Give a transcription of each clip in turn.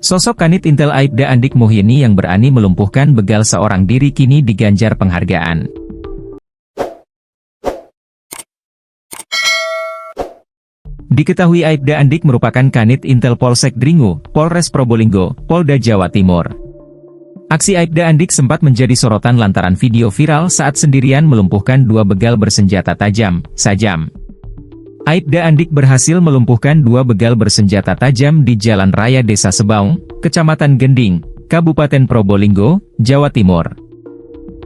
Sosok Kanit Intel Aibda Andik Muhyiddin yang berani melumpuhkan begal seorang diri kini diganjar penghargaan. Diketahui Aibda Andik merupakan Kanit Intel Polsek Dringu, Polres Probolinggo, Polda Jawa Timur. Aksi Aibda Andik sempat menjadi sorotan lantaran video viral saat sendirian melumpuhkan dua begal bersenjata tajam, Sajam. Aibda Andik berhasil melumpuhkan dua begal bersenjata tajam di Jalan Raya Desa Sebaung, Kecamatan Gending, Kabupaten Probolinggo, Jawa Timur.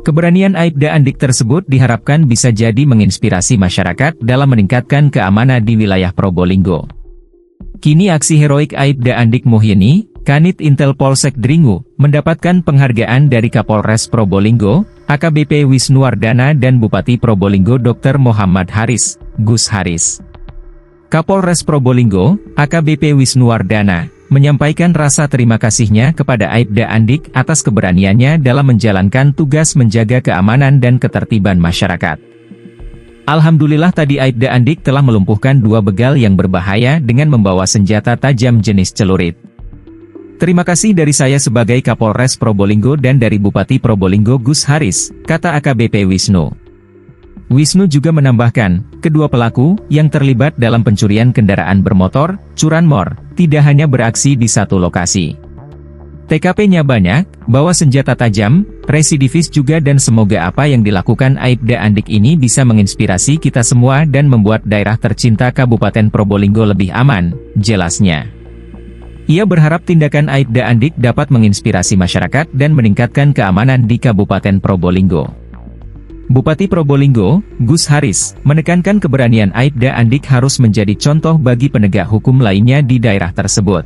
Keberanian Aibda Andik tersebut diharapkan bisa jadi menginspirasi masyarakat dalam meningkatkan keamanan di wilayah Probolinggo. Kini aksi heroik Aibda Andik Muhyiddin, Kanit Intel Polsek Dringu, mendapatkan penghargaan dari Kapolres Probolinggo, AKBP Wisnuwardana dan Bupati Probolinggo Dr. Muhammad Haris, Gus Haris. Kapolres Probolinggo, AKBP Wisnuwardana, menyampaikan rasa terima kasihnya kepada Aibda Andik atas keberaniannya dalam menjalankan tugas menjaga keamanan dan ketertiban masyarakat. Alhamdulillah tadi Aibda Andik telah melumpuhkan dua begal yang berbahaya dengan membawa senjata tajam jenis celurit. Terima kasih dari saya sebagai Kapolres Probolinggo dan dari Bupati Probolinggo Gus Haris, kata AKBP Wisnu. Wisnu juga menambahkan, kedua pelaku yang terlibat dalam pencurian kendaraan bermotor, curanmor, tidak hanya beraksi di satu lokasi. TKP-nya banyak, bawa senjata tajam, residivis juga dan semoga apa yang dilakukan Aibda Andik ini bisa menginspirasi kita semua dan membuat daerah tercinta Kabupaten Probolinggo lebih aman, jelasnya. Ia berharap tindakan Aibda Andik dapat menginspirasi masyarakat dan meningkatkan keamanan di Kabupaten Probolinggo. Bupati Probolinggo, Gus Haris, menekankan keberanian Aibda Andik harus menjadi contoh bagi penegak hukum lainnya di daerah tersebut.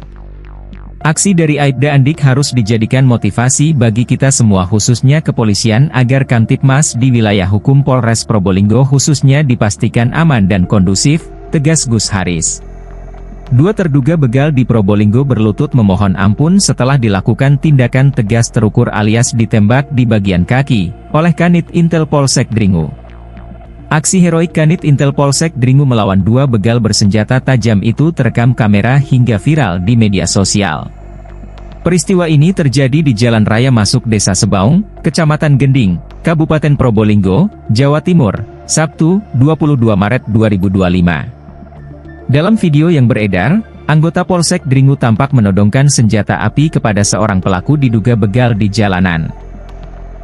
Aksi dari Aibda Andik harus dijadikan motivasi bagi kita semua khususnya kepolisian agar Kamtibmas di wilayah hukum Polres Probolinggo khususnya dipastikan aman dan kondusif, tegas Gus Haris. Dua terduga begal di Probolinggo berlutut memohon ampun setelah dilakukan tindakan tegas terukur alias ditembak di bagian kaki, oleh Kanit Intel Polsek Dringu. Aksi heroik Kanit Intel Polsek Dringu melawan dua begal bersenjata tajam itu terekam kamera hingga viral di media sosial. Peristiwa ini terjadi di Jalan Raya Masuk Desa Sebaung, Kecamatan Gending, Kabupaten Probolinggo, Jawa Timur, Sabtu, 22 Maret 2025. Dalam video yang beredar, anggota Polsek Dringu tampak menodongkan senjata api kepada seorang pelaku diduga begal di jalanan.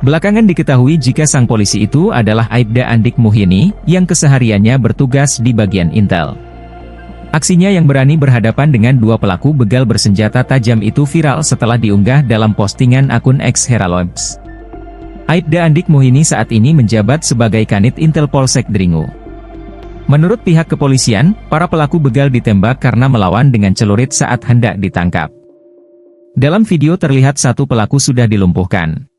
Belakangan diketahui jika sang polisi itu adalah Aibda Andik Muhyiddin, yang kesehariannya bertugas di bagian intel. Aksinya yang berani berhadapan dengan dua pelaku begal bersenjata tajam itu viral setelah diunggah dalam postingan akun X Heralobs. Aibda Andik Muhyiddin saat ini menjabat sebagai Kanit Intel Polsek Dringu. Menurut pihak kepolisian, para pelaku begal ditembak karena melawan dengan celurit saat hendak ditangkap. Dalam video terlihat satu pelaku sudah dilumpuhkan.